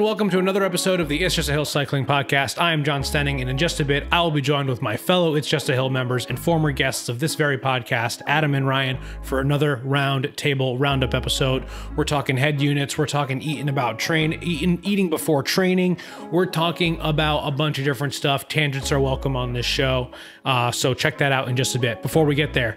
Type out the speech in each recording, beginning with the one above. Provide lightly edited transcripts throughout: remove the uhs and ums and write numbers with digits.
and welcome to another episode of the It's Just a Hill Cycling Podcast. I am John Stenning, and in just a bit, I will be joined with my fellow It's Just a Hill members and former guests of this very podcast, Adam and Ryan, for another Roundtable Roundup episode. We're talking head units, we're talking eating before training, we're talking about a bunch of different stuff. Tangents are welcome on this show, so check that out in just a bit. Before we get there,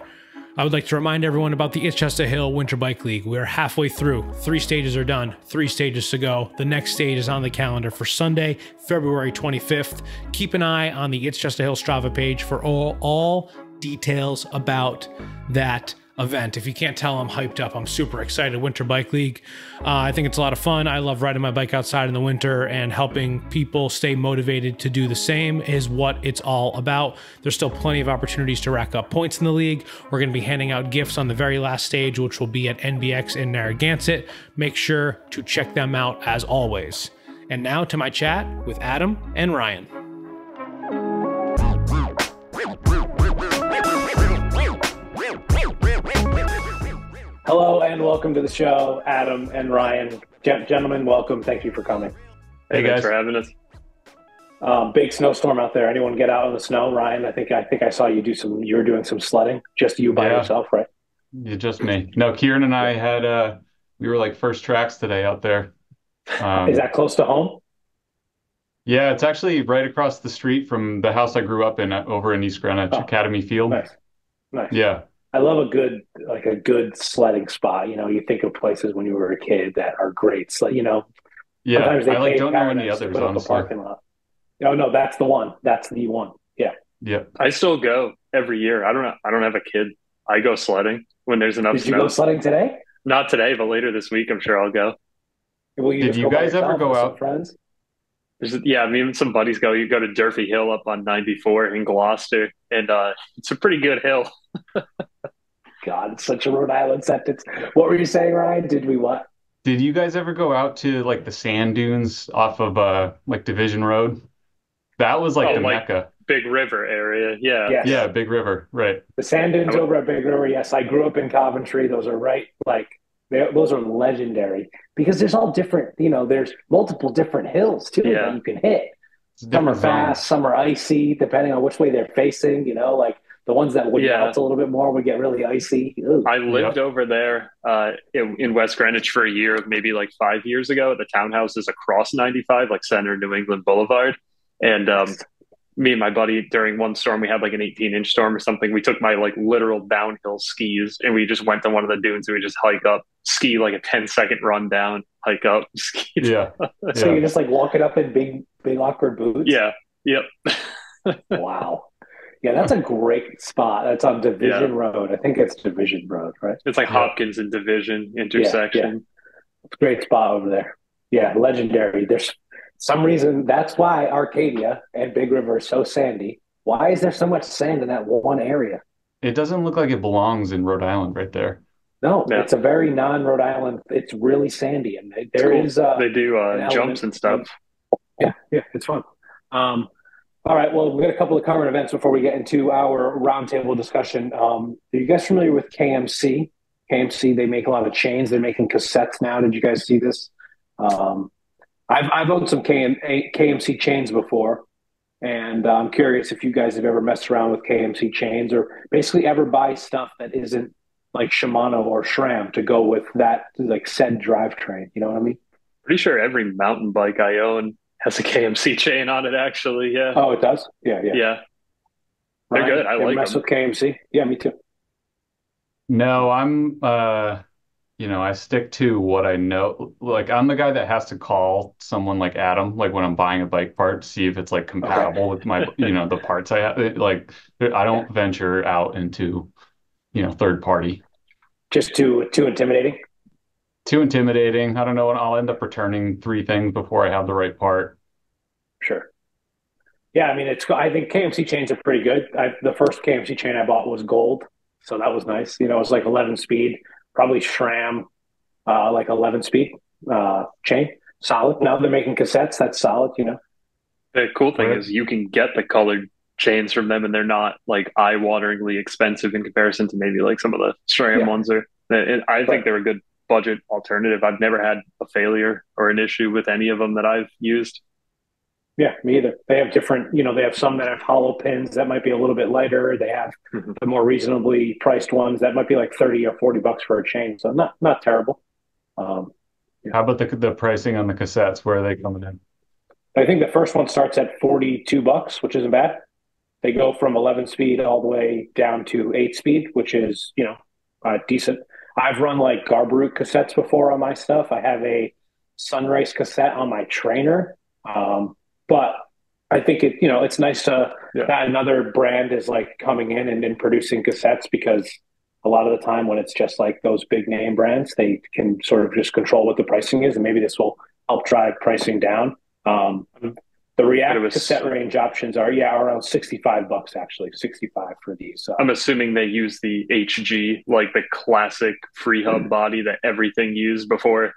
I would like to remind everyone about the It's Just a Hill Winter Bike League. We're halfway through. 3 stages are done, 3 stages to go. The next stage is on the calendar for Sunday, February 25th. Keep an eye on the It's Just a Hill Strava page for all details about that event. If you can't tell, I'm hyped up. I'm super excited. Winter Bike League. I think it's a lot of fun. I love riding my bike outside in the winter, and helping people stay motivated to do the same is what it's all about. There's still plenty of opportunities to rack up points in the league. We're going to be handing out gifts on the very last stage, which will be at NBX in Narragansett. Make sure to check them out as always. And now to my chat with Adam and Ryan. Hello and welcome to the show, Adam and Ryan. Gentlemen, welcome. Thank you for coming. Hey guys, thanks for having us. Big snowstorm out there. Anyone get out in the snow? Ryan, I think I saw you you were doing some sledding. Just you by yourself, right? Yeah, just me. No, Kieran and I had we were like first tracks today out there. Is that close to home? Yeah, it's actually right across the street from the house I grew up in over in East Greenwich, Academy Field. Nice. Yeah. I love a good sledding spot. You know, you think of places when you were a kid that are great. Yeah, I don't know any others, honestly. Parking lot. Oh no, that's the one. That's the one. Yeah. Yeah. I still go every year. I don't have a kid. I go sledding when there's enough snow. Did you go sledding today? Not today, but later this week, I'm sure I'll go. Did you guys ever go out? Friends? Yeah, me and some buddies go. You go to Durfee Hill up on 94 in Gloucester, and it's a pretty good hill. God, it's such a Rhode Island sentence. What were you saying, Ryan? Did we what? Did you guys ever go out to like the sand dunes off of like Division Road? That was like the Mecca. Big River area, yeah. Yes. Yeah, Big River, right. The sand dunes over at Big River, yes. I grew up in Coventry. Those are those are legendary because there's all different, there's multiple different hills too that you can hit. Some are fast, some are icy, depending on which way they're facing, like the ones that would melt a little bit more would get really icy. Ooh. I lived over there in West Greenwich for a year, maybe like 5 years ago, at the townhouses across 95, like Center New England Boulevard. And me and my buddy, during one storm, we had like an 18-inch storm or something. We took my like literal downhill skis and we just went to one of the dunes and we just hike up, ski like a 10-second run down, hike up, ski. Yeah. So you're just like walking up in big awkward boots? Yeah. Yep. Wow. Yeah, that's a great spot. That's on Division Road. I think it's Division Road, right? It's like Hopkins and Division intersection. Yeah. It's a great spot over there. Yeah, legendary. There's some reason that's why Arcadia and Big River are so sandy. Why is there so much sand in that one area? It doesn't look like it belongs in Rhode Island right there. No, it's a very non-Rhode Island. It's really sandy, and they do jumps and stuff. Yeah, it's fun. All right, well, we've got a couple of current events before we get into our roundtable discussion. Are you guys familiar with KMC? KMC, they make a lot of chains. They're making cassettes now. Did you guys see this? I've owned some KMC chains before, and I'm curious if you guys have ever messed around with KMC chains or basically ever buy stuff that isn't like Shimano or SRAM to go with that like said drivetrain. You know what I mean? Pretty sure every mountain bike I own has a KMC chain on it, actually. Yeah. Oh, it does? Yeah. They're Ryan, good. I like mess them. with KMC? Yeah, me too. No, I'm I stick to what I know. Like I'm the guy that has to call someone like Adam, like when I'm buying a bike part, to see if it's like compatible with my, the parts I have. Like I don't venture out into, third party. Just too intimidating? Too intimidating. I don't know, and I'll end up returning 3 things before I have the right part. Sure. Yeah, I mean, I think KMC chains are pretty good. The first KMC chain I bought was gold, so that was nice. It was like 11 speed, probably SRAM, like 11 speed chain. Solid. Now they're making cassettes. That's solid. The cool thing is you can get the colored chains from them, and they're not like eye-wateringly expensive in comparison to maybe like some of the SRAM ones. I think they're a good budget alternative. I've never had a failure or an issue with any of them that I've used. Yeah, me either. They have different, they have some that have hollow pins that might be a little bit lighter. They have the more reasonably priced ones that might be like 30 or 40 bucks for a chain. So not terrible. How about the pricing on the cassettes? Where are they coming in? I think the first one starts at 42 bucks, which isn't bad. They go from 11 speed all the way down to 8 speed, which is, decent. I've run like Garbaruk cassettes before on my stuff. I have a Sunrace cassette on my trainer. But I think it's nice to that another brand is like coming in and producing cassettes, because a lot of the time when it's just like those big name brands, they can sort of just control what the pricing is, and maybe this will help drive pricing down. The React cassette range options are around 65 bucks, actually 65 for these. I'm assuming they use the HG, like the classic free hub body that everything used before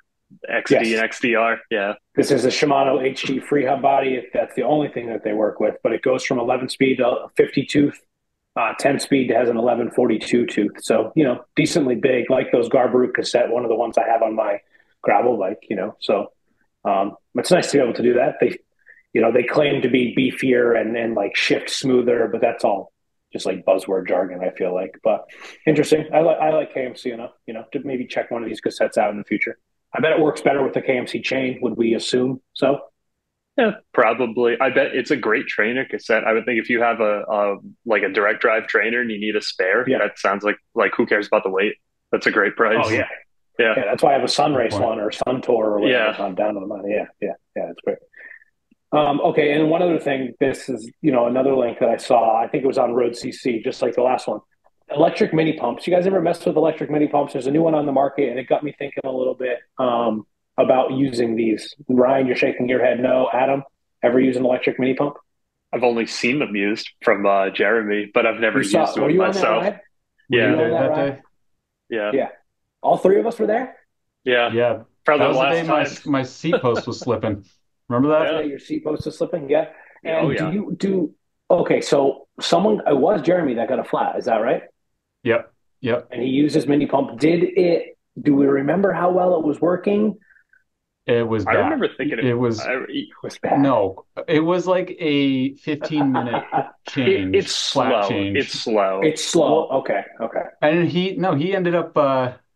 XD and XDR. Yeah. This is a Shimano HG free hub body. That's the only thing that they work with, but it goes from 11 speed to 50 tooth. 10 speed has an 1142 tooth. So, decently big, like those Garbaruk cassette, one of the ones I have on my gravel bike, so it's nice to be able to do that. They claim to be beefier and like shift smoother, but that's all just like buzzword jargon, I feel like. But interesting. I like KMC enough, to maybe check one of these cassettes out in the future. I bet it works better with the KMC chain. Would we assume so? Yeah, probably. I bet it's a great trainer cassette. I would think if you have a direct drive trainer and you need a spare, that sounds like who cares about the weight? That's a great price. Oh yeah. Yeah. That's why I have a Sunrace one or Sun Tour or whatever. I'm down to the money. Yeah, that's great. Okay, and one other thing, this is, another link that I saw, I think it was on Road CC, just like the last one. Electric mini pumps. You guys ever messed with electric mini pumps? There's a new one on the market, and it got me thinking a little bit about using these. Ryan, you're shaking your head no. Adam, ever use an electric mini pump? I've only seen them used from Jeremy, but I've never used them myself. That day? Yeah. All three of us were there? Yeah. Probably that was the the last day time. my seat post was slipping. Remember that? Yeah, your seat post is slipping? Yeah. And okay, so it was Jeremy that got a flat, is that right? Yep. And he used his mini pump. Do we remember how well it was working? It was bad. I remember thinking it was bad. No, it was like a 15-minute change. It's slow. It's slow. Okay. And he ended up,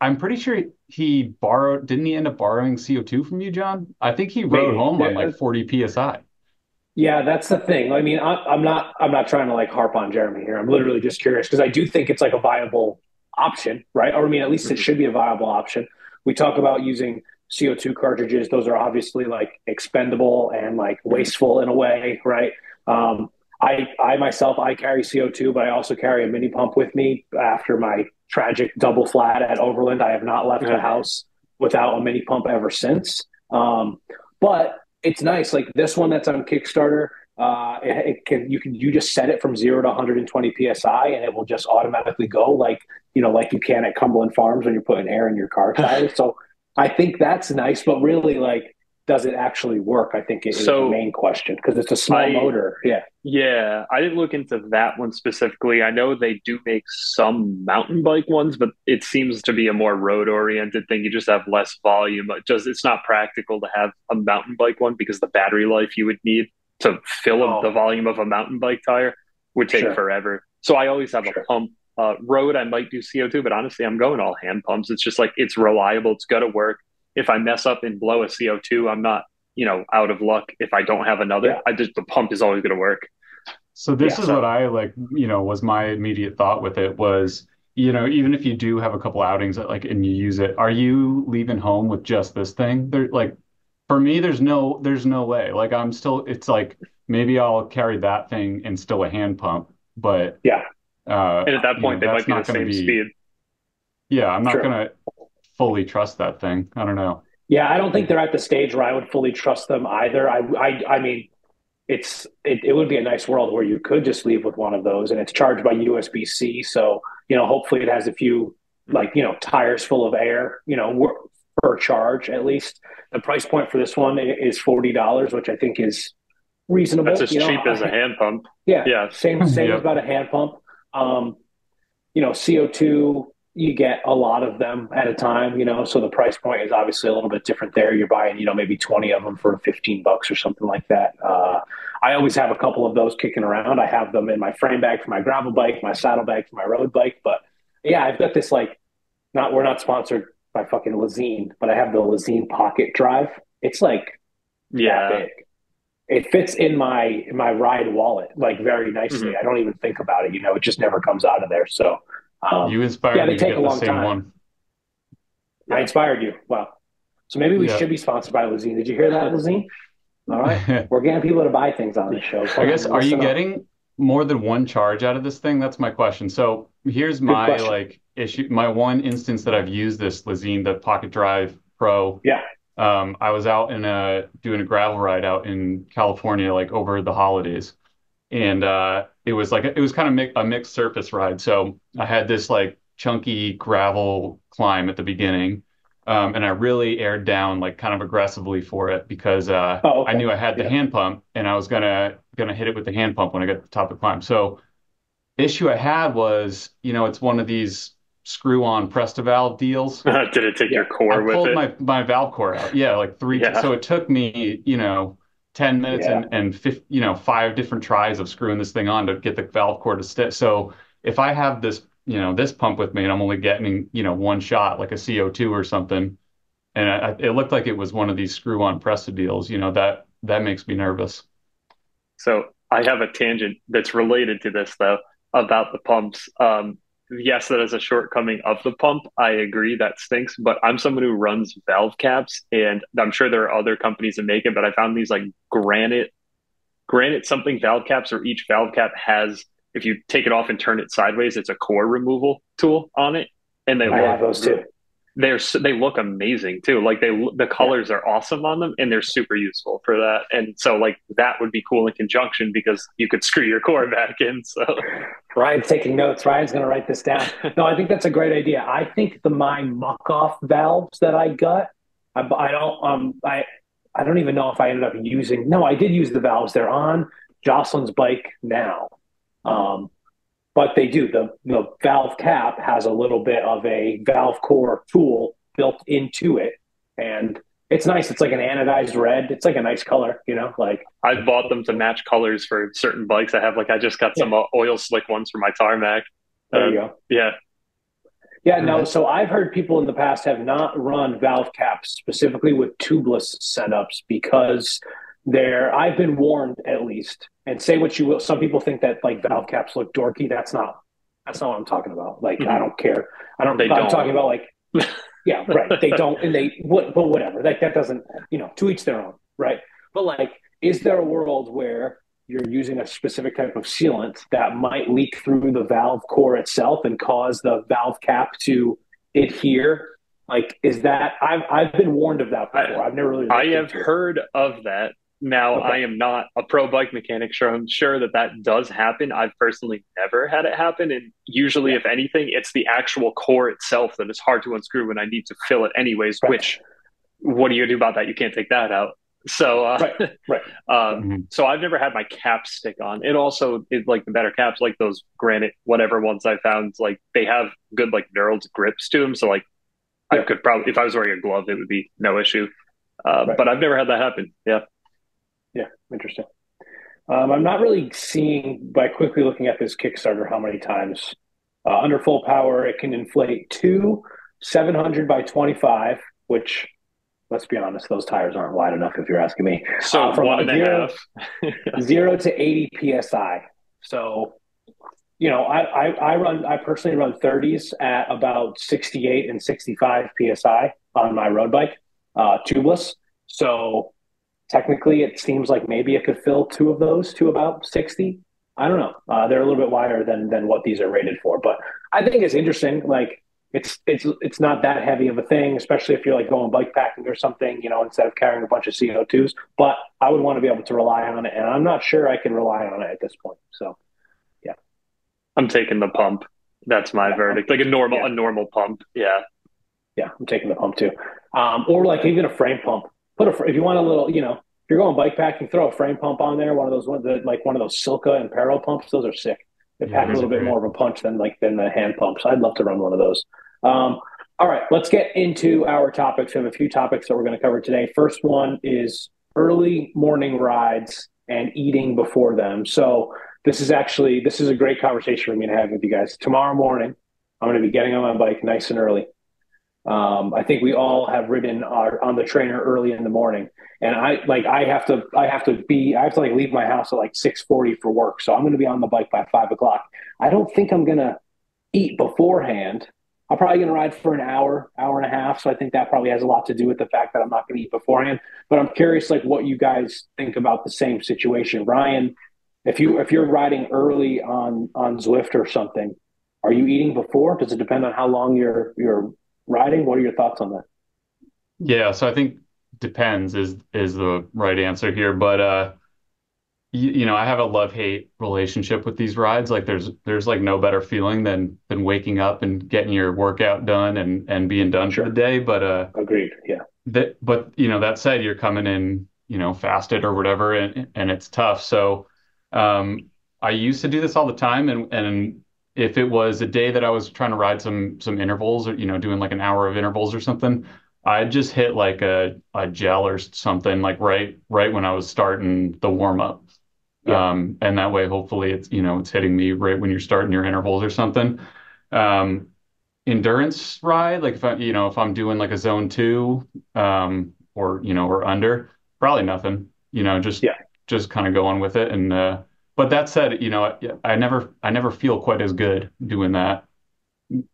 I'm pretty sure didn't he end up borrowing CO2 from you, John? I think he rode home on like 40 PSI. Yeah, that's the thing. I mean, I'm not trying to like harp on Jeremy here. I'm literally just curious because I do think it's like a viable option, right? Or I mean, at least it should be a viable option. We talk about using CO2 cartridges. Those are obviously like expendable and like wasteful in a way, right? I myself carry CO2, but I also carry a mini pump with me after my tragic double flat at Overland. I have not left the house without a mini pump ever since. But it's nice. Like this one that's on Kickstarter, you just set it from 0 to 120 PSI and it will just automatically go like you can at Cumberland Farms when you're putting air in your car tires. So I think that's nice, but really like, does it actually work? I think is the main question because it's a small motor. Yeah. I didn't look into that one specifically. I know they do make some mountain bike ones, but it seems to be a more road oriented thing. You just have less volume. It's not practical to have a mountain bike one because the battery life you would need to fill the volume of a mountain bike tire would take forever. So I always have a pump. Road, I might do CO2, but honestly, I'm going all hand pumps. It's just like, it's reliable. It's going to work. If I mess up and blow a CO2, I'm not, out of luck. If I don't have another, the pump is always going to work. So this is what I like, was my immediate thought with it was, even if you do have a couple outings and you use it, are you leaving home with just this thing? For me, there's no way. Like it's like, maybe I'll carry that thing and still a hand pump, but and at that point, they might be the same speed. Yeah, I'm not going to fully trust that thing. I don't know. Yeah, I don't think they're at the stage where I would fully trust them either. I mean, it would be a nice world where you could just leave with one of those and it's charged by USB-C. So, hopefully it has a few tires full of air, per charge at least. The price point for this one is $40, which I think is reasonable. That's as cheap as a hand pump. Yeah. Same as about a hand pump. CO2, you get a lot of them at a time, so the price point is obviously a little bit different there. You're buying, maybe 20 of them for $15 or something like that. I always have a couple of those kicking around. I have them in my frame bag for my gravel bike, my saddle bag for my road bike. But yeah, I've got this we're not sponsored by fucking Lazine, but I have the Lazine Pocket Drive. It's like that big. It fits in my ride wallet like very nicely. Mhm. I don't even think about it. It just never comes out of there. So You inspired me to get the same one. I inspired you. Wow. So maybe we should be sponsored by Lazine. Did you hear that, Lazine? All right. We're getting people to buy things on this show. I guess, are you getting more than one charge out of this thing? That's my question. So here's my issue. My one instance that I've used this Lazine, the Pocket Drive Pro. Yeah. I was out doing a gravel ride out in California, like over the holidays. And it was kind of a mixed surface ride. So I had this like chunky gravel climb at the beginning. And I really aired down like kind of aggressively for it because I knew I had the hand pump and I was gonna hit it with the hand pump when I got to the top of the climb. So issue I had was, it's one of these screw-on Presta-Valve deals. Did it take your core with it? I pulled my valve core out. Yeah, like so it took me, 10 minutes and 5 different tries of screwing this thing on to get the valve core to stick. So if I have this, this pump with me and I'm only getting, one shot, like a CO2 or something, and it looked like it was one of these screw-on Presta deals, that makes me nervous. So I have a tangent that's related to this, though, about the pumps. Yes, that is a shortcoming of the pump. I agree that stinks, but I'm someone who runs valve caps, and I'm sure there are other companies that make it, but I found these like granite something valve caps, or each valve cap has, if you take it off and turn it sideways, it's a core removal tool on it, and I have those too. They look amazing too. Like the colors are awesome on them, and they're super useful for that. And so like that would be cool in conjunction because you could screw your core back in. So Ryan's taking notes. Ryan's going to write this down. No, I think that's a great idea. I think my muck-off valves that I got, I don't even know if I ended up using. No, I did use the valves. They're on Jocelyn's bike now. But they do. The valve cap has a little bit of a valve core tool built into it. And it's nice. It's like an anodized red. It's like a nice color, like I've bought them to match colors for certain bikes. I just got some oil slick ones for my tarmac. There you go. Yeah. Yeah, no. So I've heard people in the past have not run valve caps specifically with tubeless setups because I've been warned, at least, and say what you will. Some people think that like valve caps look dorky. That's not what I'm talking about. Like, I don't care. I'm talking about like, yeah, right. They don't, and but whatever. Like that doesn't, to each their own, right? But like, is there a world where you're using a specific type of sealant that might leak through the valve core itself and cause the valve cap to adhere? Like, is that, I've been warned of that before. I've never really. I have heard of that. Now, I am not a pro bike mechanic, so I'm sure that does happen. I've personally never had it happen. And usually, if anything, it's the actual core itself that is hard to unscrew when I need to fill it anyways, which, what are you going to do about that? You can't take that out. So, so I've never had my cap stick on. It also is like the better caps, like those granite, whatever ones I found, like they have good, like knurled grips to them. So like I could probably, if I was wearing a glove, it would be no issue. But I've never had that happen. Yeah. Yeah, interesting. I'm not really seeing, by quickly looking at this Kickstarter, how many times under full power it can inflate 2 700 by 25, which, let's be honest, those tires aren't wide enough if you're asking me. So from 1.5. 0 to 80 psi. So, I personally run 30s at about 68 and 65 psi on my road bike, tubeless. So technically, it seems like maybe it could fill 2 of those to about 60. I don't know. They're a little bit wider than what these are rated for, but I think it's interesting. Like it's not that heavy of a thing, especially if you're like going bike packing or something, instead of carrying a bunch of CO2s. But I would want to be able to rely on it, and I'm not sure I can rely on it at this point. So, yeah, I'm taking the pump. That's my verdict. Like a normal pump. Yeah, I'm taking the pump too, or like even a frame pump. If you want a little, if you're going bike packing, throw a frame pump on there. One of those Silka and Carroll pumps. Those are sick. They pack a little bit more of a punch than the hand pumps. I'd love to run one of those. All right, let's get into our topics. We have a few topics that we're going to cover today. First one is early morning rides and eating before them. So this is a great conversation for me to have with you guys. Tomorrow morning, I'm going to be getting on my bike nice and early. I think we all have ridden on the trainer early in the morning, and I have to leave my house at like 6:40 for work. So I'm going to be on the bike by 5 o'clock. I don't think I'm going to eat beforehand. I'm probably going to ride for an hour, hour and a half. So I think that probably has a lot to do with the fact that I'm not going to eat beforehand. But I'm curious, like, what you guys think about the same situation. Ryan, if you're riding early on Zwift or something, are you eating before? Does it depend on how long you're riding? What are your thoughts on that? Yeah, so I think depends is the right answer here, but I have a love-hate relationship with these rides. Like there's like no better feeling than waking up and getting your workout done and being done for the day. But agreed. Yeah. that said, you're coming in, fasted or whatever, and it's tough. So I used to do this all the time, and if it was a day that I was trying to ride some intervals or doing like an hour of intervals or something, I'd just hit like a gel or something like right when I was starting the warm up. Yeah. And that way, hopefully it's hitting me right when you're starting your intervals or something. Endurance ride, like if I'm doing like a zone 2, or under, probably nothing, just kind of going with it. And, but that said, I never feel quite as good doing that,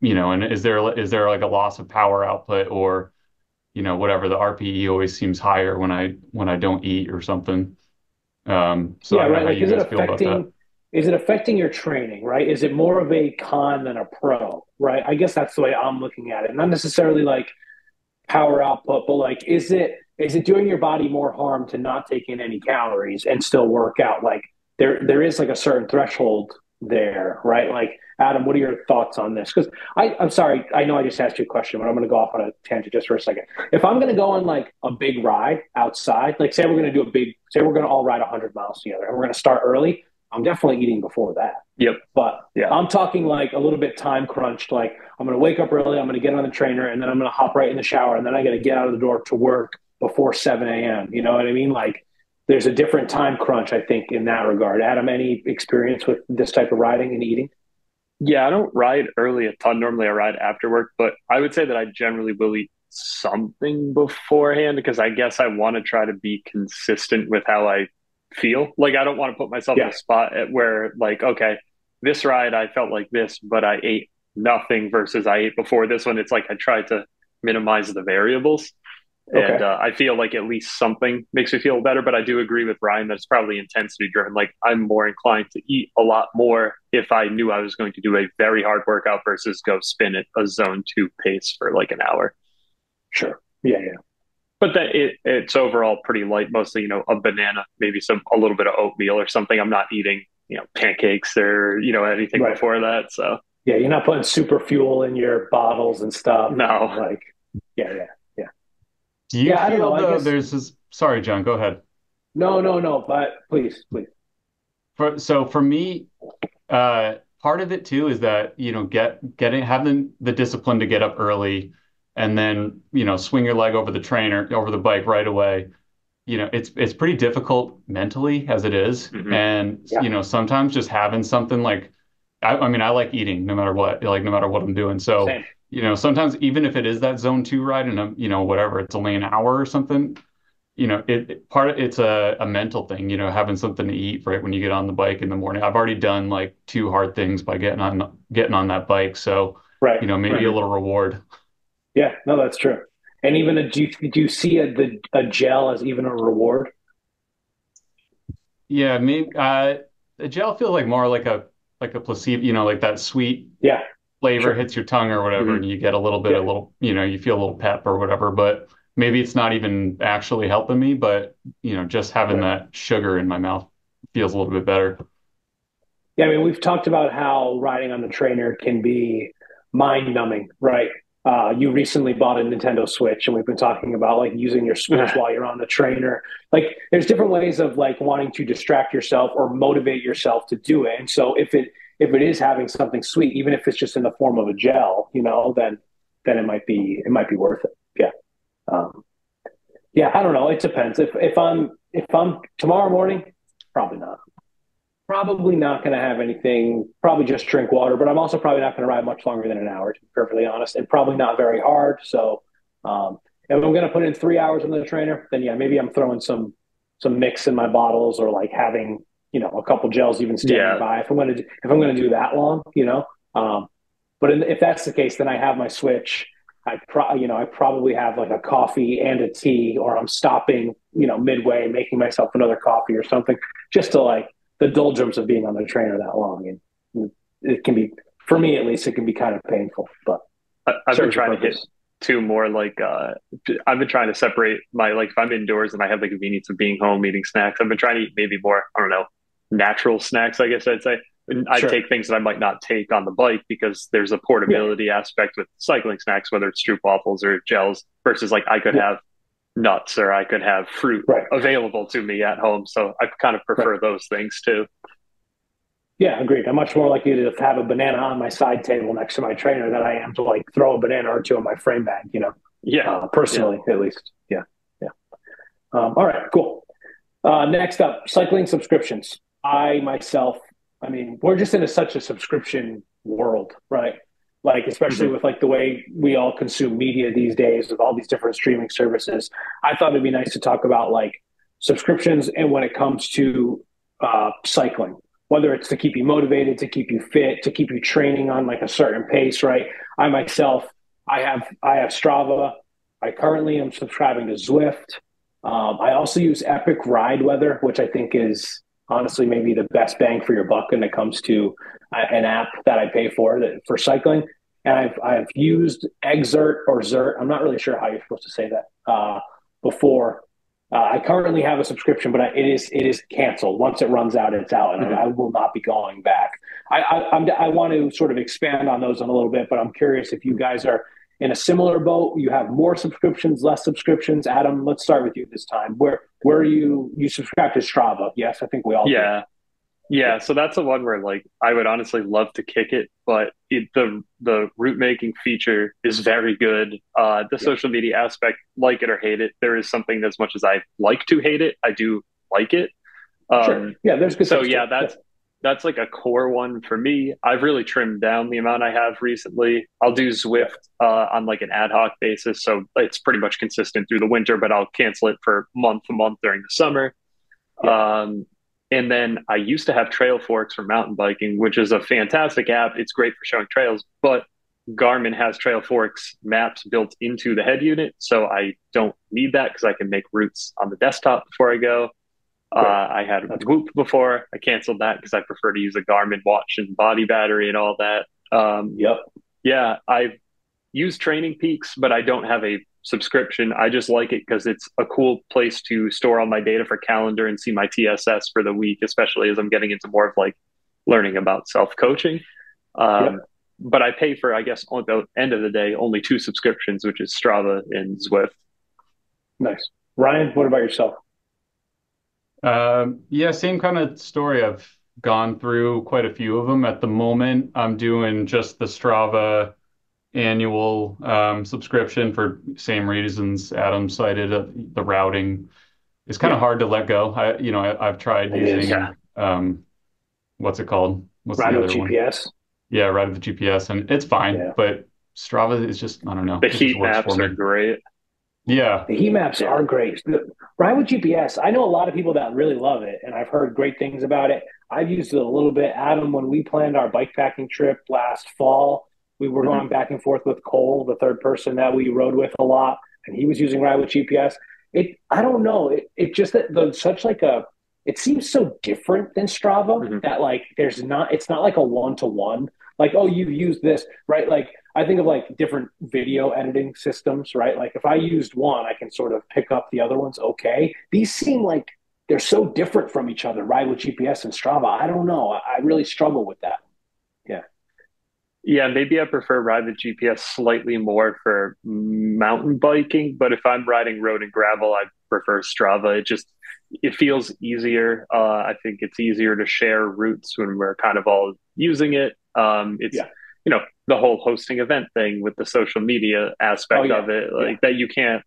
and is there like a loss of power output or, whatever, the RPE always seems higher when I don't eat or something. So yeah, I don't know right. how Like, you guys feel about that. is it affecting your training, right? Is it more of a con than a pro, right? I guess that's the way I'm looking at it. Not necessarily like power output, but like, is it doing your body more harm to not take in any calories and still work out? Like there is like a certain threshold there, right? Like, Adam, what are your thoughts on this? Because I'm sorry, I know I just asked you a question, but I'm going to go off on a tangent just for a second. If I'm going to go on like a big ride outside, like say we're going to all ride 100 miles together and we're going to start early, I'm definitely eating before that. Yep. But Yeah. I'm talking like a little bit time crunched. Like I'm going to wake up early, I'm going to get on the trainer, and then I'm going to hop right in the shower, and then I got to get out of the door to work before 7 a.m. You know what I mean? Like there's a different time crunch, I think, in that regard. Adam, any experience with this type of riding and eating? Yeah, I don't ride early a ton. Normally I ride after work, but I would say that I generally will eat something beforehand because I guess I want to try to be consistent with how I feel. Like I don't want to put myself in Yeah. a spot where like, okay, this ride I felt like this, but I ate nothing versus I ate before this one. It's like I tried to minimize the variables. And Okay. I feel like at least something makes me feel better. But I do agree with Ryan that it's probably intensity driven. Like I'm more inclined to eat a lot more if I knew I was going to do a very hard workout versus go spin at a zone 2 pace for like an hour. Sure. Yeah. Yeah. But it's overall pretty light. Mostly, a banana, maybe a little bit of oatmeal or something. I'm not eating, pancakes or, anything Right. before that. So Yeah. You're not putting super fuel in your bottles and stuff. no. Like, yeah. Yeah. Yeah. Do you Yeah. I don't feel know. I though guess. there's this, sorry, John, go ahead. No. But please, please. So for me, part of it too is that, having the discipline to get up early and then, swing your leg over the bike right away. It's pretty difficult mentally as it is. Mm-hmm. And, Yeah. sometimes just having something like, I mean, I like eating no matter what, like no matter what I'm doing. So, Same. sometimes even if it is that zone 2 ride and whatever, it's only an hour or something, it's a mental thing, having something to eat right when you get on the bike in the morning. I've already done like 2 hard things by getting on that bike. So, Right. maybe Right. a little reward. Yeah. No, that's true. And even do you see a gel as even a reward? Yeah, maybe the gel feels like more like a placebo, like that sweet Yeah. flavor Sure. hits your tongue or whatever, Mm-hmm. and you get a little bit, you feel a little pep or whatever, but maybe it's not even actually helping me, but just having Right. that sugar in my mouth feels a little bit better. Yeah, I mean, we've talked about how riding on the trainer can be mind numbing, right? You recently bought a Nintendo Switch, and we've been talking about like using your Switch while you're on the trainer. Like, there's different ways of like wanting to distract yourself or motivate yourself to do it. And so, if it is having something sweet, even if it's just in the form of a gel, then then it might be worth it. Yeah. Yeah, I don't know. It depends. If I'm tomorrow morning, probably not. Probably not going to have anything. Probably just drink water. But I'm also probably not going to ride much longer than an hour, to be perfectly honest, and probably not very hard. So, if I'm going to put in 3 hours on the trainer, then yeah, maybe I'm throwing some mix in my bottles, or like having a couple gels even standing by. If I'm going to do that long, But if that's the case, then I have my switch. I probably have like a coffee and a tea, or I'm stopping, midway, making myself another coffee or something, just to like the doldrums of being on the trainer that long. And it can be, for me at least, it can be kind of painful. But I've been trying to hit two more like I've been trying to separate my, like, if I'm indoors and I have the convenience of being home eating snacks, I've been trying to eat maybe more, I don't know, natural snacks, I guess I'd say. I take things that I might not take on the bike because there's a portability aspect with cycling snacks, whether it's Stroop waffles or gels, versus like I could have nuts or I could have fruit available to me at home. So I kind of prefer those things too. Yeah, agreed. I'm much more likely to have a banana on my side table next to my trainer than I am to like throw a banana or two in my frame bag, personally, at least. Yeah. Yeah. All right, cool. Next up, cycling subscriptions. We're just in such a subscription world, right? Like, especially with like the way we all consume media these days with all these different streaming services. I thought it'd be nice to talk about like subscriptions, and when it comes to cycling, whether it's to keep you motivated, to keep you fit, to keep you training on like a certain pace, right? I have Strava. I currently am subscribing to Zwift. I also use Epic Ride Weather, which I think is honestly maybe the best bang for your buck when it comes to an app that I pay for cycling. And I've used Exert or Zert. I'm not really sure how you're supposed to say that before. I currently have a subscription, but it is canceled. Once it runs out, it's out, and I will not be going back. I want to sort of expand on those in a little bit, but I'm curious if you guys are in a similar boat. You have more subscriptions, less subscriptions. Adam, let's start with you this time. Where are you subscribe to Strava? Yes, I think we all do. Yeah. So that's the one where like I would honestly love to kick it, but the route making feature is very good. The social media aspect, like it or hate it, there is something as much as I like to hate it, I do like it. Sure. Yeah, there's good. So yeah, that's like a core one for me. I've really trimmed down the amount I have recently. I'll do Zwift on like an ad hoc basis, so it's pretty much consistent through the winter, but I'll cancel it for month to month during the summer. And then I used to have Trailforks for mountain biking, which is a fantastic app. It's great for showing trails, but Garmin has Trailforks maps built into the head unit, so I don't need that because I can make routes on the desktop before I go. I had Whoop before. I canceled that because I prefer to use a Garmin watch and body battery and all that. Yeah, I've used Training Peaks, but I don't have a subscription. I just like it because it's a cool place to store all my data for calendar and see my TSS for the week, especially as I'm getting into more of like learning about self-coaching. But I pay for, I guess, at the end of the day, only two subscriptions, which is Strava and Zwift. Nice. Ryan, what about yourself? Yeah, same kind of story. I've gone through quite a few of them. At the moment, I'm doing just the Strava annual subscription for same reasons Adam cited. The routing is kind of hard to let go. I've tried using what's it called? What's Ride the with other GPS. one? Yeah, Ride with GPS, and it's fine. But Strava is just, I don't know. The heat maps are great. Yeah, the heat maps are great. Ride with GPS. I know a lot of people that really love it, and I've heard great things about it. I've used it a little bit. Adam, when we planned our bikepacking trip last fall, we were going back and forth with Cole, the third person that we rode with a lot, and he was using Ride with GPS. I don't know. It just such like it seems so different than Strava that like it's not like a one-to-one. Like, oh, you've used this, right? Like I think of like different video editing systems, right? Like if I used one, I can sort of pick up the other ones. Okay. These seem like they're so different from each other, Ride with GPS and Strava. I don't know. I really struggle with that. Yeah. Yeah, maybe I prefer Ride with GPS slightly more for mountain biking, but if I'm riding road and gravel, I prefer Strava. It feels easier. I think it's easier to share routes when we're kind of all using it. the whole hosting event thing with the social media aspect of it, like that you can't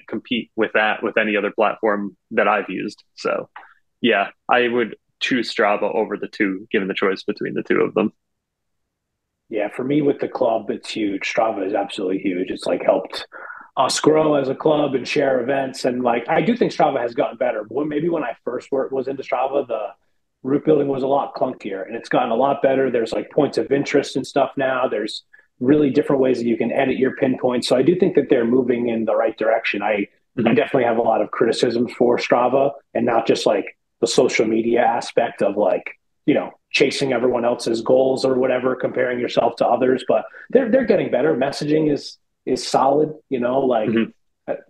compete with that with any other platform that I've used. So yeah, I would choose Strava over the two, given the choice between the two of them. Yeah, for me with the club, it's huge. Strava is absolutely huge. It's like helped us grow as a club and share events. And like, I do think Strava has gotten better. But maybe when I first was into Strava, the route building was a lot clunkier and it's gotten a lot better. There's like points of interest and stuff now. There's really different ways that you can edit your pinpoints. So I do think that they're moving in the right direction. I definitely have a lot of criticisms for Strava and not just like the social media aspect of like, chasing everyone else's goals or whatever, comparing yourself to others, but they're getting better. Messaging is solid, like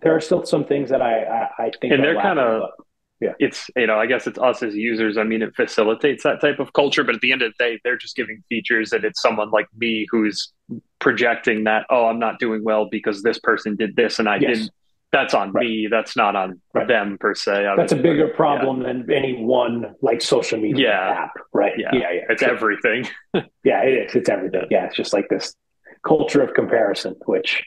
there are still some things that I think And are they're kind lacking, of but yeah. it's I guess it's us as users. I mean, it facilitates that type of culture, but at the end of the day, they're just giving features, and it's someone like me who's projecting that, oh, I'm not doing well because this person did this and I Yes. didn't. That's on Right. me. That's not on Right. them per se. That's a bigger problem than any one like social media app, right? Yeah. It's everything. Yeah, it is. It's everything. Yeah, it's just like this culture of comparison, which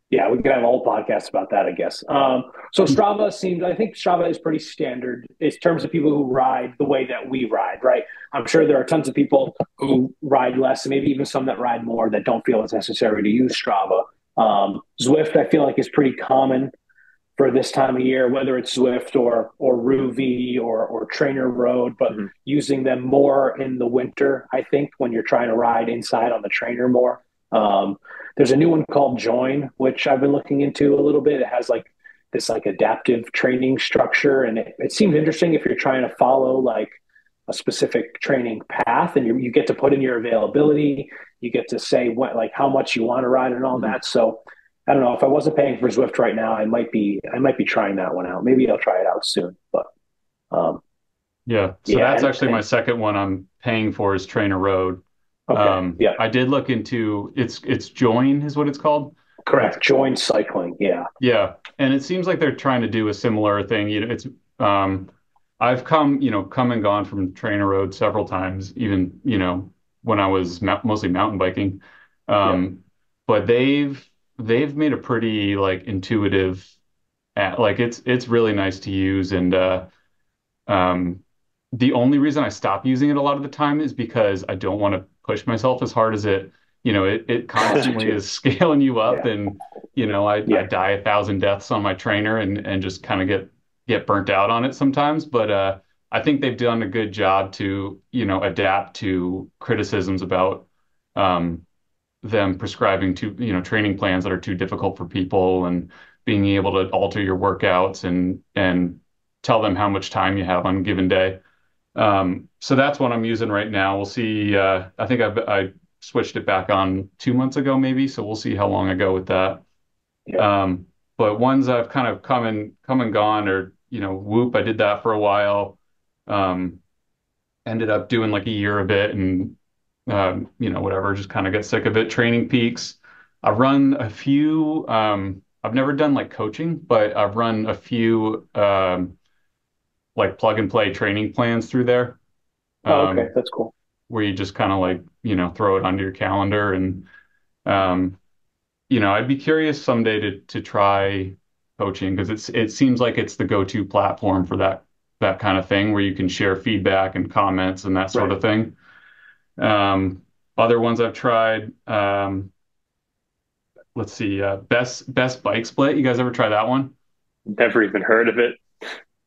yeah, we could have a whole podcast about that, I guess. So I think Strava is pretty standard in terms of people who ride the way that we ride, right? I'm sure there are tons of people who ride less, and maybe even some that ride more that don't feel it's necessary to use Strava. Zwift, I feel like, is pretty common for this time of year, whether it's Zwift or Ruvi or Trainer Road, but using them more in the winter, I think, when you're trying to ride inside on the trainer more. There's a new one called Join, which I've been looking into a little bit. It has like this like adaptive training structure, and it seems interesting if you're trying to follow like a specific training path, and you get to put in your availability, you get to say what like how much you want to ride and all that. So I don't know if I wasn't paying for Zwift right now, I might be trying that one out. Maybe I'll try it out soon. But yeah, so that's actually my second one I'm paying for is Trainer Road. Okay. Yeah. I did look into it's Join is what it's called. Correct. Join cycling. Yeah. Yeah, and it seems like they're trying to do a similar thing. It's I've come and gone from Trainer Road several times, even when I was mostly mountain biking. But they've made a pretty like intuitive, like it's really nice to use, and the only reason I stop using it a lot of the time is because I don't want to push myself as hard as it constantly is scaling you up, and I die 1,000 deaths on my trainer and just kind of get burnt out on it sometimes. But I think they've done a good job to adapt to criticisms about them prescribing training plans that are too difficult for people, and being able to alter your workouts and tell them how much time you have on a given day. So that's what I'm using right now. We'll see. I think I switched it back on 2 months ago, maybe. So we'll see how long I go with that. Yeah. But ones I've kind of come and gone, or Whoop, I did that for a while. Ended up doing like a year of it, and whatever, just kind of get sick of it. Training Peaks. I've run a few. I've never done like coaching, but I've run a few like plug and play training plans through there. Okay, that's cool. Where you just kind of like, throw it onto your calendar, and I'd be curious someday to try coaching, because it seems like it's the go-to platform for that kind of thing, where you can share feedback and comments and that sort of thing. Other ones I've tried, let's see, best bike split. You guys ever try that one? Never even heard of it.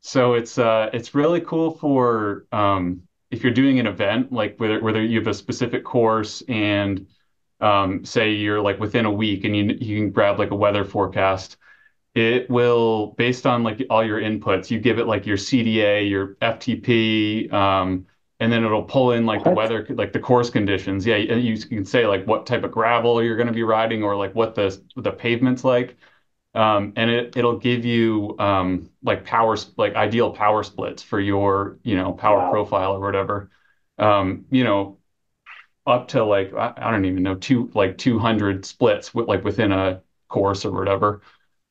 So it's really cool for if you're doing an event, like whether you have a specific course, and say you're like within a week, and you can grab like a weather forecast. It will, based on like all your inputs, you give it like your CDA, your FTP, and then it'll pull in like the weather, like the course conditions. Yeah, and you can say like what type of gravel you're going to be riding, or like what the pavement's like. And it'll give you like ideal power splits for your power profile or whatever. Up to like I don't even know 200 splits within a course or whatever.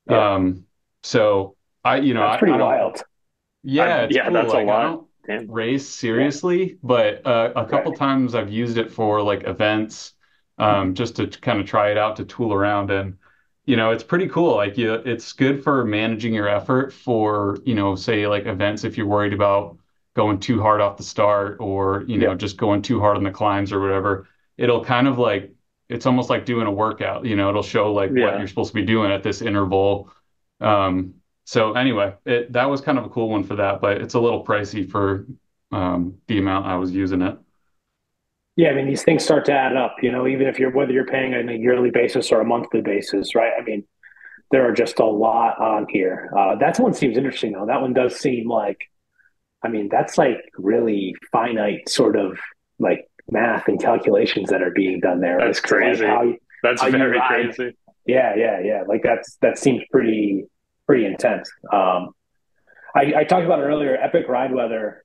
So that's pretty wild. Yeah, it's cool. That's like, a lot. I don't race seriously, but a couple times I've used it for like events. just to kind of try it out to tool around. And, it's pretty cool. Like, it's good for managing your effort for, say like events if you're worried about going too hard off the start or, Yeah. just going too hard on the climbs or whatever. It'll kind of like, it's almost like doing a workout, it'll show like what Yeah. you're supposed to be doing at this interval. So anyway, that was kind of a cool one for that, but it's a little pricey for the amount I was using it. Yeah, I mean, these things start to add up, even if whether you're paying on a yearly basis or a monthly basis, right? I mean, there are just a lot on here. That one seems interesting, though. That one does seem like, I mean, that's like really finite sort of like math and calculations that are being done there. That's As to, like, crazy. That's how you very ride. crazy. Yeah, yeah, yeah. Like that seems pretty intense. I talked about it earlier, Epic Ride Weather,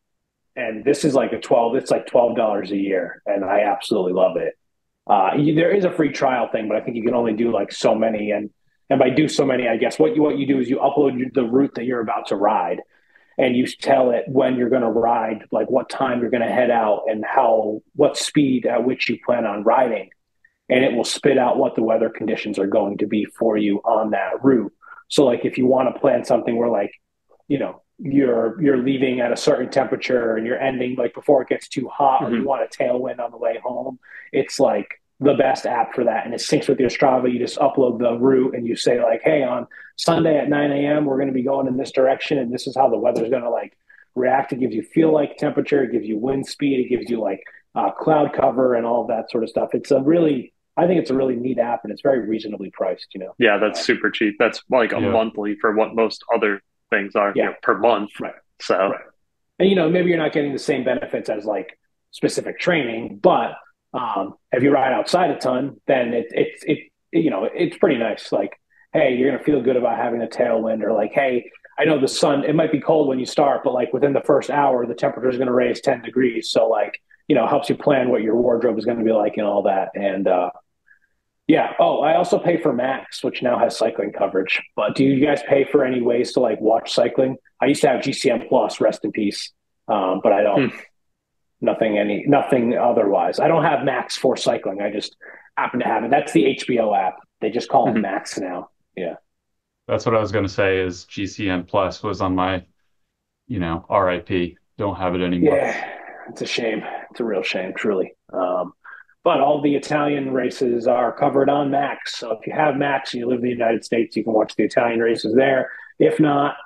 and this is like it's like $12 a year, and I absolutely love it. There is a free trial thing, but I think you can only do like so many, and by do so many, I guess what you do is you upload the route that you're about to ride, and you tell it when you're going to ride, like what time you're going to head out, and what speed at which you plan on riding, and it will spit out what the weather conditions are going to be for you on that route. So like if you want to plan something where like, you're leaving at a certain temperature and you're ending like before it gets too hot, or you want a tailwind on the way home, it's like the best app for that. And it syncs with your Strava. You just upload the route and you say like, hey, on Sunday at 9 a.m., we're going to be going in this direction. And this is how the weather's going to like react. It gives you feel like temperature. It gives you wind speed. It gives you like cloud cover and all that sort of stuff. I think it's a really neat app, and it's very reasonably priced. Yeah, that's super cheap. That's like a Yeah. monthly for what most other things are, Yeah. per month. Right. So, Right. And maybe you're not getting the same benefits as like specific training, but if you ride outside a ton, then it's pretty nice. Like, hey, you're gonna feel good about having a tailwind, or like, hey, I know the sun. It might be cold when you start, but like within the first hour, the temperature is gonna raise 10 degrees. So like, helps you plan what your wardrobe is gonna be like and all that. And yeah. Oh, I also pay for Max, which now has cycling coverage. But do you guys pay for any ways to like watch cycling? I used to have GCM Plus, rest in peace. But I don't. Nothing otherwise. I don't have Max for cycling. I just happen to have it. That's the HBO app. They just call it Max now. Yeah. That's what I was going to say is GCN Plus was on my, RIP. Don't have it anymore. Yeah, it's a shame. It's a real shame, truly. But all the Italian races are covered on Max. So if you have Max and you live in the United States, you can watch the Italian races there. If not,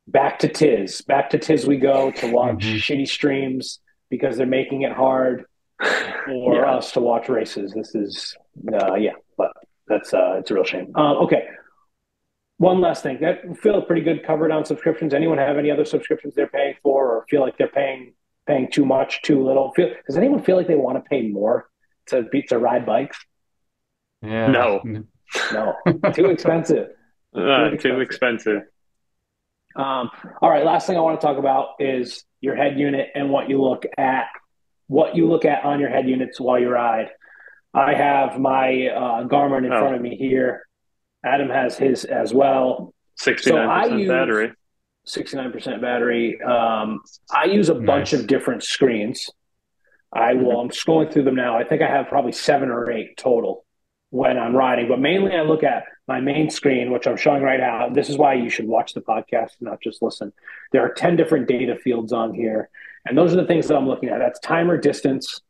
back to Tiz. Back to Tiz we go to watch shitty streams because they're making it hard for us to watch races. This is, but that's it's a real shame. Okay. One last thing. That feel pretty good covered on subscriptions. Anyone have any other subscriptions they're paying for, or feel like they're paying too much, too little? Does anyone feel like they want to pay more to ride bikes? Yeah. no. No, too expensive. Too expensive. All right. Last thing I want to talk about is your head unit and what you look at. What you look at on your head units while you ride. I have my Garmin in front of me here. Adam has his as well. 69% battery. 69% battery. I use a bunch of different screens. I'm scrolling through them now. I think I have probably 7 or 8 total when I'm riding, but mainly I look at my main screen, which I'm showing right now. This is why you should watch the podcast, not just listen. There are 10 different data fields on here, and those are the things that I'm looking at. That's timer distance,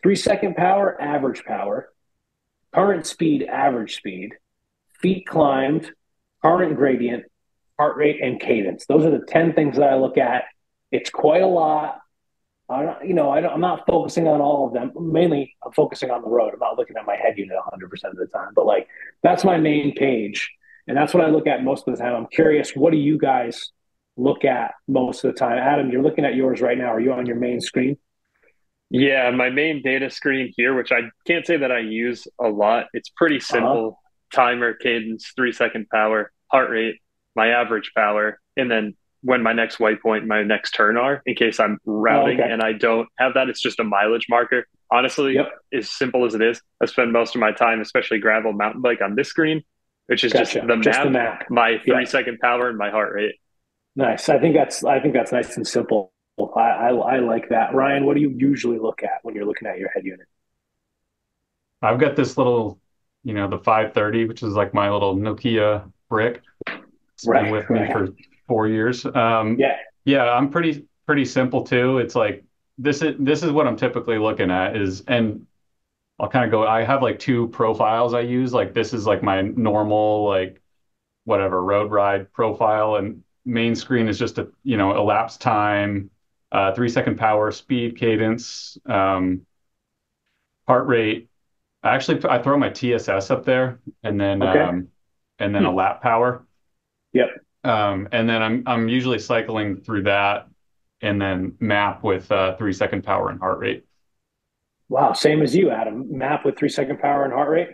3-second power, average power, current speed, average speed, feet climbed, current gradient, heart rate, and cadence. Those are the 10 things that I look at. It's quite a lot. I'm not focusing on all of them. Mainly, I'm focusing on the road. I'm not looking at my head unit 100% of the time. But like, that's my main page, and that's what I look at most of the time. I'm curious, what do you guys look at most of the time? Adam, you're looking at yours right now. Are you on your main screen? Yeah, my main data screen here, which I can't say that I use a lot. It's pretty simple. Timer, cadence, 3-second power, heart rate, my average power, and then when my next waypoint, my next turn are, in case I'm routing and I don't have that. It's just a mileage marker. Honestly, as simple as it is, I spend most of my time, especially gravel mountain bike, on this screen, which is just the map, my 3-second power, and my heart rate. Nice. I think that's nice and simple. I like that. Ryan, what do you usually look at when you're looking at your head unit? I've got this little, the 530, which is like my little Nokia brick. It's been with me for 4 years. Yeah. Yeah, I'm pretty simple too. It's like this is what I'm typically looking at and I'll kind of go, I have like two profiles I use. Like this is like my normal, like whatever road ride profile, and main screen is just a elapsed time, 3 second power, speed, cadence, heart rate. I throw my TSS up there, Okay. And then a lap power. Yep. And then I'm usually cycling through that, and then map with 3 second power and heart rate. Wow. Same as you, Adam. Map with 3 second power and heart rate.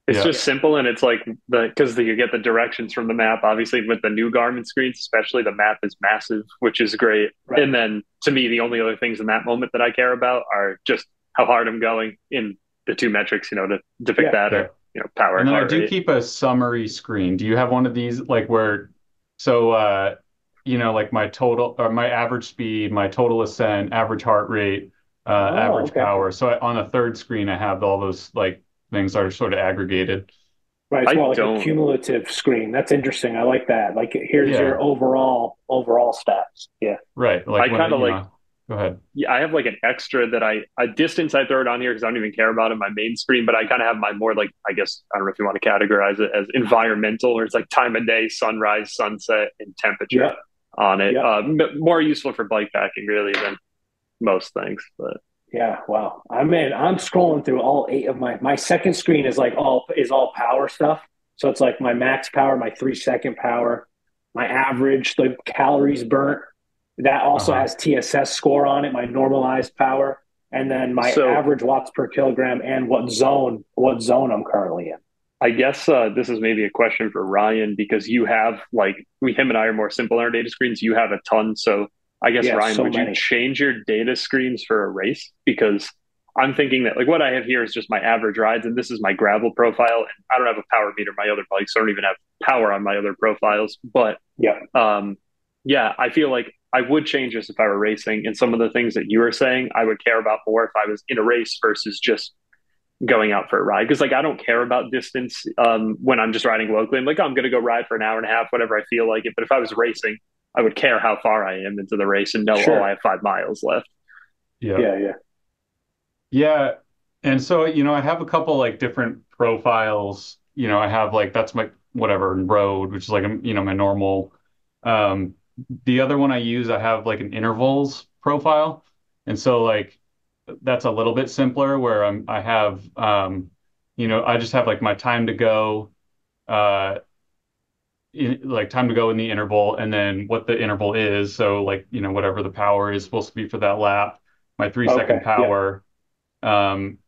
It's Yeah, just simple, and it's like because you get the directions from the map. Obviously, with the new Garmin screens, especially the map is massive, which is great. Right. And then to me, the only other things in that moment that I care about are just how hard I'm going in the two metrics, to depict that, yeah. or power And and then I heart do rate. keep a summary screen. Do you have one of these like where, so like my total or my average speed, my total ascent, average heart rate, Oh, average okay. power. So on a third screen, I have all those like things that are sort of aggregated. Right. It's I more like a don't. cumulative screen. That's interesting. I like that. Like here's Yeah, your overall stats. Yeah. right. Like I kind of like. go ahead. Yeah, I have like an extra that a distance I throw it on here because I don't even care about it in my main screen, but I kind of have my more like, I guess, I don't know if you want to categorize it as environmental, or it's like time of day, sunrise, sunset, and temperature Yep. on it. Yep. More useful for bike packing really than most things. But Yeah. Wow. I'm scrolling through all eight of my second screen is like all power stuff. So it's like my max power, my 3 second power, my average, the calories burnt. That also Uh-huh. has TSS score on it, my normalized power, and then my so average watts per kilogram and what zone I'm currently in. I guess this is maybe a question for Ryan because you have like him and I are more simple on our data screens. You have a ton, so I guess Yeah, Ryan, so would you many. change your data screens for a race? Because I'm thinking that like what I have here is just my average rides, and this is my gravel profile, and I don't have a power meter on my other bikes, so I don't even have power on my other profiles. But Yeah, um, yeah, I feel like I would change this if I were racing, and some of the things that you were saying, I would care about more if I was in a race versus just going out for a ride because like I don't care about distance when I'm just riding locally. I'm like, oh, I'm gonna go ride for an hour and a half, whatever I feel like it. But if I was racing, I would care how far I am into the race and know, oh, I sure. have 5 miles left. Yeah. Yeah, yeah. Yeah. And so, I have a couple like different profiles. I have like that's my whatever road, which is like my normal. Um, the other one I use, I have like an intervals profile. And so like that's a little bit simpler where I have I just have like my time to go, uh like time to go in the interval, and then what the interval is. So like, whatever the power is supposed to be for that lap, my 3 second Okay, yeah, power. Um,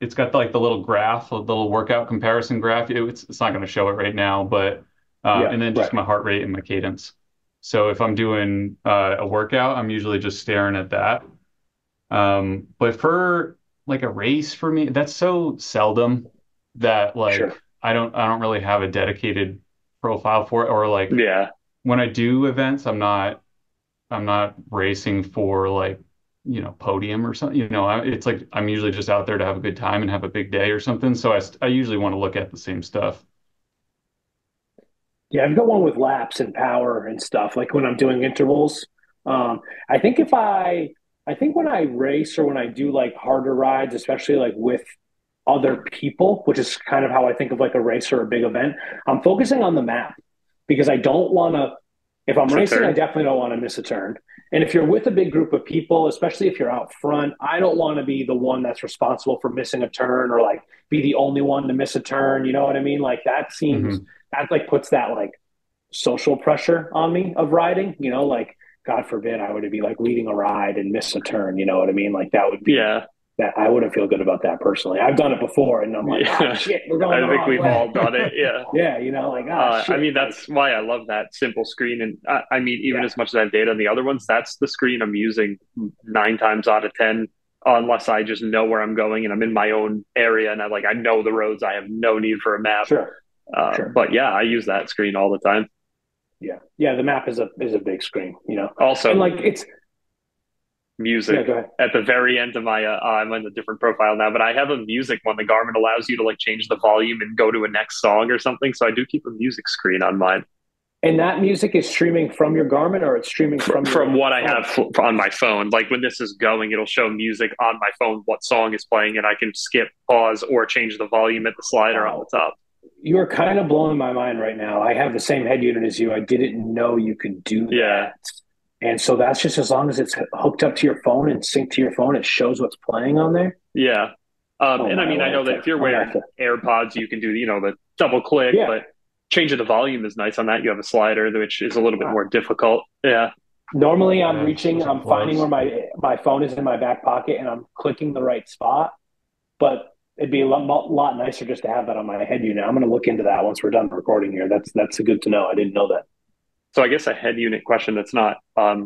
it's got like the little graph, the little workout comparison graph. It's not going to show it right now, but yeah, and then just right. my heart rate and my cadence. So if I'm doing a workout, I'm usually just staring at that. But for like a race for me, that's so seldom that like Sure. I don't really have a dedicated profile for it. Or like Yeah, when I do events, I'm not racing for like, podium or something. It's like I'm usually just out there to have a good time and have a big day or something. So I usually want to look at the same stuff. Yeah, I've got one with laps and power and stuff, like when I'm doing intervals. Um, I think I think when I race or when I do like harder rides, especially like with other people, which is kind of how I think of like a race or a big event, I'm focusing on the map because I don't want to, if I'm it's a racing, I turn. definitely don't want to miss a turn. And if you're with a big group of people, especially if you're out front, I don't want to be the one that's responsible for missing a turn or like be the only one to miss a turn. You know what I mean? Like Hmm. that like puts that like social pressure on me of riding, like God forbid I were to be like leading a ride and miss a turn, you know what I mean? Like that would be Yeah, that I wouldn't feel good about that personally. I've done it before and I'm like, ah yeah. shit, we're going I the think wrong we've way. all done it. Yeah. Yeah, like ah I shit. mean, Like, that's why I love that simple screen. And I mean, even yeah, as much as I have data on the other ones, that's the screen I'm using 9 times out of 10, unless I just know where I'm going and I'm in my own area and I know the roads. I have no need for a map. sure, sure. But yeah, I use that screen all the time. Yeah. Yeah, the map is a big screen. And Also, like it's music go ahead. at the very end of my. I'm on a different profile now, but I have a music one. The Garmin allows you to like change the volume and go to a next song or something. So I do keep a music screen on mine. And that music is streaming from your Garmin, or it's streaming from what I phone? have on my phone. Like when this is going, it'll show music on my phone, what song is playing, and I can skip, pause, or change the volume at the slider on the top. You're kind of blowing my mind right now. I have the same head unit as you. I didn't know you could do that. And so that's just as long as it's hooked up to your phone and synced to your phone, it shows what's playing on there. Yeah. And I mean, I know that if you're wearing AirPods, you can do, the double click, but changing the volume is nice on that. You have a slider, which is a little bit more difficult. Yeah. Normally I'm finding where my phone is in my back pocket and I'm clicking the right spot, but it'd be a lot nicer just to have that on my head unit. I'm going to look into that once we're done recording here. That's good to know. I didn't know that. So I guess a head unit question that's not,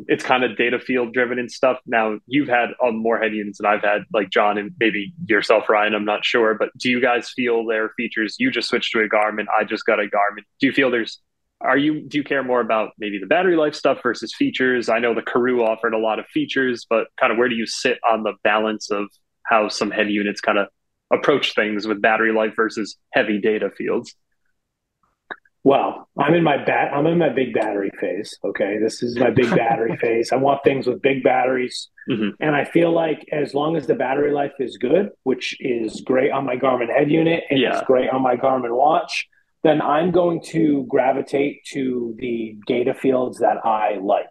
it's kind of data field driven and stuff. Now you've had more head units than I've had, like John and maybe yourself, Ryan, I'm not sure, but do you guys feel there are features? You just switched to a Garmin. I just got a Garmin. Do you feel do you care more about maybe the battery life stuff versus features? I know the Carroll offered a lot of features, but kind of where do you sit on the balance of how some head units kind of approach things with battery life versus heavy data fields? Well, I'm in my big battery phase. Okay. This is my big battery phase. I want things with big batteries. Mm-hmm. And I feel like as long as the battery life is good, which is great on my Garmin head unit and it's great on my Garmin watch, then I'm going to gravitate to the data fields that I like.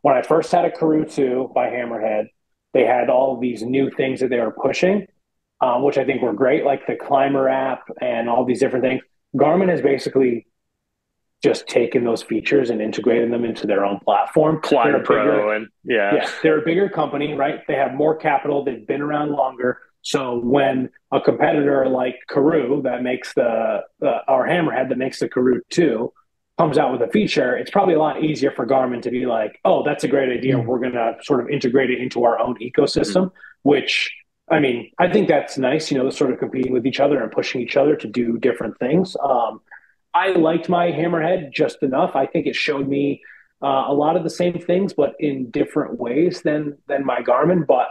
When I first had a Carroll 2 by Hammerhead, they had all of these new things that they were pushing, which I think were great, like the Climber app and all these different things. Garmin has basically just taken those features and integrated them into their own platform. Climber Pro, they're a bigger company, right? They have more capital. They've been around longer. So when a competitor like Carroll that makes or Hammerhead that makes the Carroll 2 comes out with a feature, it's probably a lot easier for Garmin to be like, oh, that's a great idea. Mm-hmm. We're going to sort of integrate it into our own ecosystem, which, I mean, I think that's nice, sort of competing with each other and pushing each other to do different things. I liked my Hammerhead just enough. I think it showed me a lot of the same things, but in different ways than my Garmin. But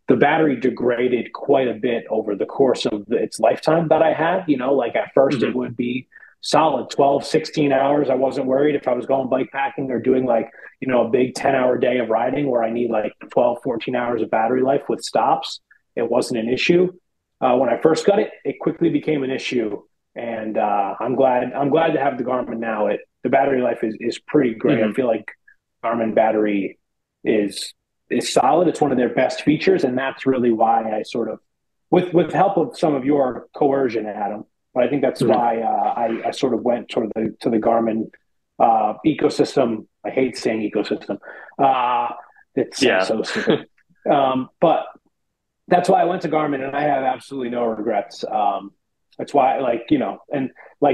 the battery degraded quite a bit over the course of its lifetime that I had. Like at first it would be solid 12, 16 hours. I wasn't worried if I was going bike packing or doing like, a big 10-hour day of riding where I need like 12, 14 hours of battery life with stops. It wasn't an issue. When I first got it, it quickly became an issue. And I'm glad to have the Garmin now. The battery life is pretty great. I feel like Garmin battery is solid. It's one of their best features, and that's really why I sort of, with help of some of your coercion, Adam. But I think that's why I sort of went to the Garmin ecosystem. I hate saying ecosystem. It's so stupid. But that's why I went to Garmin, and I have absolutely no regrets. That's why, and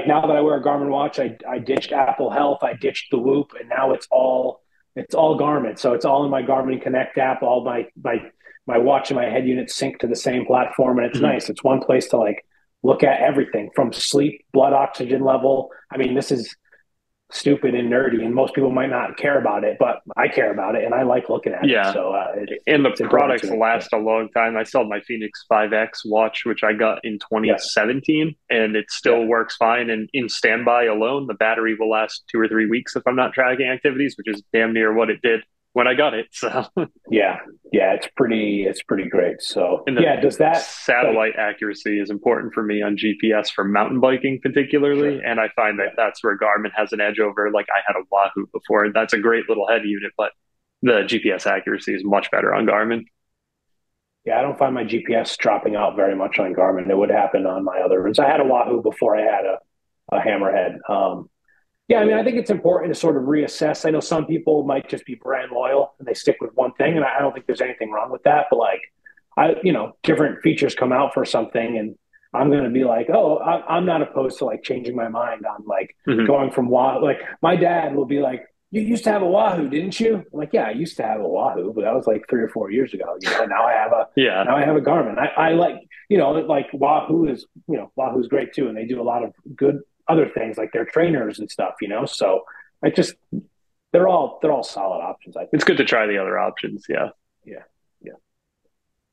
now that I wear a Garmin watch, I ditched Apple Health, I ditched the Whoop, and now it's all Garmin. So it's all in my Garmin Connect app. All my watch and my head unit sync to the same platform, and it's nice. It's one place to look at everything from sleep, blood oxygen level. I mean, this is stupid and nerdy, and most people might not care about it, but I care about it, and I like looking at it. So, and the products last a long time. I still have my Phoenix 5X watch, which I got in 2017, and it still works fine. And in standby alone, the battery will last 2 or 3 weeks if I'm not tracking activities, which is damn near what it did when I got it. So it's pretty great. So does that satellite accuracy is important for me on GPS for mountain biking particularly, and I find that that's where Garmin has an edge over. Like I had a Wahoo before, and that's a great little head unit, but the GPS accuracy is much better on Garmin. Yeah, I don't find my GPS dropping out very much on Garmin. It would happen on my other ones. I had a Wahoo before I had a Hammerhead. I mean, I think it's important to sort of reassess. I know some people might just be brand loyal and they stick with one thing, and I don't think there's anything wrong with that. But different features come out for something, and I'm going to be like, oh, I'm not opposed to changing my mind on going from Wahoo. Like my dad will be like, you used to have a Wahoo, didn't you? I'm like, yeah, I used to have a Wahoo, but that was 3 or 4 years ago. Now I have a Garmin. I like, Wahoo is, Wahoo's great too, and they do a lot of good other things like their trainers and stuff, so they're all solid options. I think it's good to try the other options. Yeah.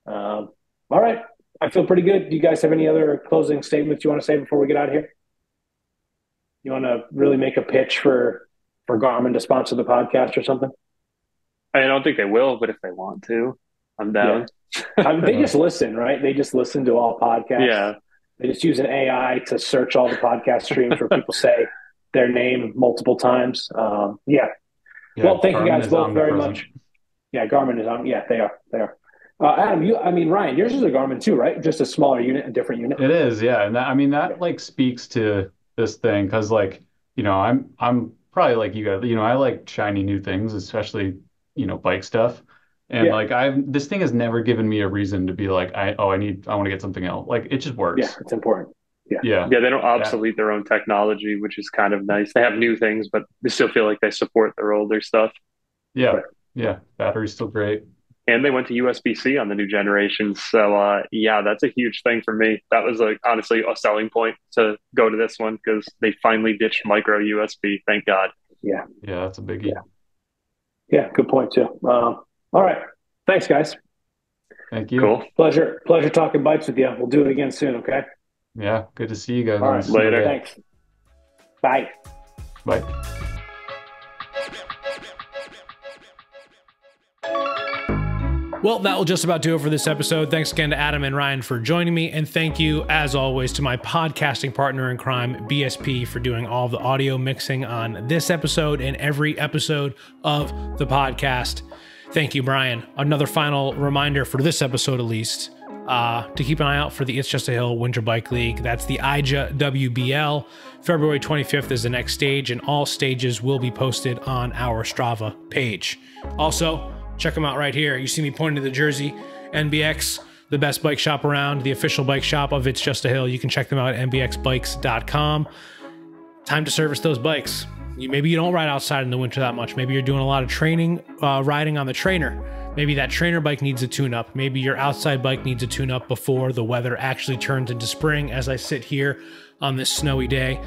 All right. I feel pretty good. Do you guys have any other closing statements you want to say before we get out of here? You want to really make a pitch for Garmin to sponsor the podcast or something? I don't think they will, but if they want to, I'm down. Yeah. They just listen, right? They just listen to all podcasts. Yeah. They just use an AI to search all the podcast streams where people say their name multiple times. Yeah. Well, thank you guys both very much. Yeah, Garmin is on. Yeah, they are. Adam, Ryan, yours is a Garmin too, right? Just a smaller unit, a different unit. It is, yeah. And that like speaks to this thing because like, I'm probably like you guys, I like shiny new things, especially, bike stuff. And like this thing has never given me a reason to be like, I want to get something else. Like it just works. Yeah, it's important. Yeah, they don't obsolete their own technology, which is kind of nice. They have new things, but they still feel like they support their older stuff. Yeah, yeah. Battery's still great. And they went to USB-C on the new generation. So, that's a huge thing for me. That was honestly a selling point to go to this one because they finally ditched micro USB. Thank God. Yeah. Yeah, that's a biggie. Yeah, good point too. All right. Thanks, guys. Thank you. Cool. Pleasure talking bikes with you. We'll do it again soon, okay? Yeah, good to see you guys. All right, later. Thanks. Bye. Bye. Well, that will just about do it for this episode. Thanks again to Adam and Ryan for joining me. And thank you, as always, to my podcasting partner in crime, BSP, for doing all the audio mixing on this episode and every episode of the podcast. Thank you, Brian. Another final reminder for this episode, at least, to keep an eye out for the It's Just a Hill Winter Bike League. That's the IJAH WBL. February 25th is the next stage, and all stages will be posted on our Strava page. Also, check them out right here. You see me pointing to the jersey. NBX, the best bike shop around, the official bike shop of It's Just a Hill. You can check them out at nbxbikes.com. Time to service those bikes. Maybe you don't ride outside in the winter that much. Maybe you're doing a lot of training, riding on the trainer. Maybe that trainer bike needs a tune-up. Maybe your outside bike needs a tune-up before the weather actually turns into spring as I sit here on this snowy day.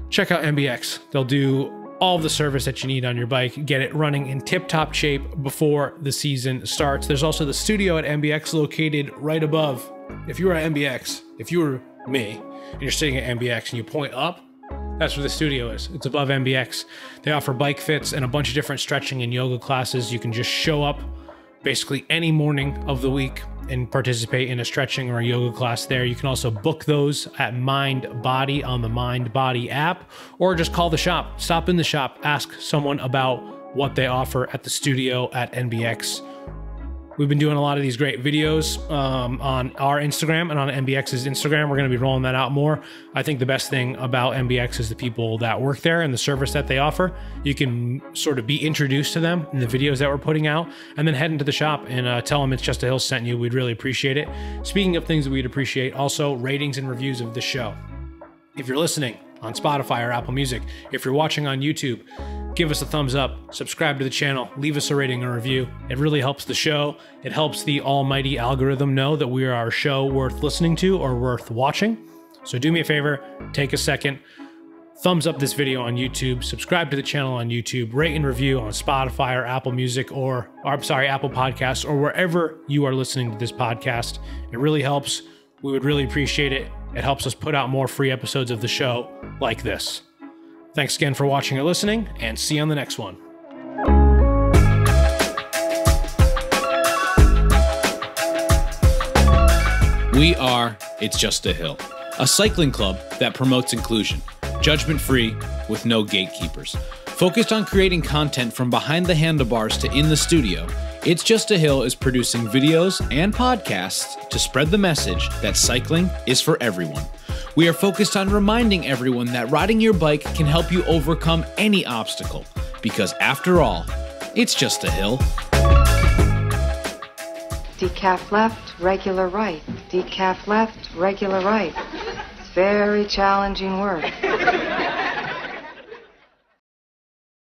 Check out NBX. They'll do all the service that you need on your bike, get it running in tip-top shape before the season starts. There's also the studio at NBX located right above. If you were at NBX, if you were me, and you're sitting at NBX and you point up, that's where the studio is. It's above NBX. They offer bike fits and a bunch of different stretching and yoga classes. You can just show up basically any morning of the week and participate in a stretching or a yoga class there. You can also book those at Mind Body on the Mind Body app, or just call the shop. Stop in the shop, ask someone about what they offer at the studio at NBX. We've been doing a lot of these great videos on our Instagram and on NBX's Instagram. We're going to be rolling that out more. I think the best thing about NBX is the people that work there and the service that they offer. You can sort of be introduced to them in the videos that we're putting out, and then head into the shop and tell them It's Just a Hill sent you. We'd really appreciate it. Speaking of things that we'd appreciate, also ratings and reviews of the show. If you're listening on Spotify or Apple Music, if you're watching on YouTube, give us a thumbs up, subscribe to the channel, leave us a rating or review. It really helps the show. It helps the almighty algorithm know that we are a show worth listening to or worth watching. So do me a favor, take a second, thumbs up this video on YouTube, subscribe to the channel on YouTube, rate and review on Spotify or Apple Music or Apple Podcasts or wherever you are listening to this podcast. It really helps. We would really appreciate it. It helps us put out more free episodes of the show like this. Thanks again for watching or listening, and see you on the next one. We are It's Just a Hill, a cycling club that promotes inclusion, judgment-free, with no gatekeepers. Focused on creating content from behind the handlebars to in the studio, It's Just a Hill is producing videos and podcasts to spread the message that cycling is for everyone. We are focused on reminding everyone that riding your bike can help you overcome any obstacle, because after all, it's just a hill. Decaf left, regular right. Decaf left, regular right. It's very challenging work.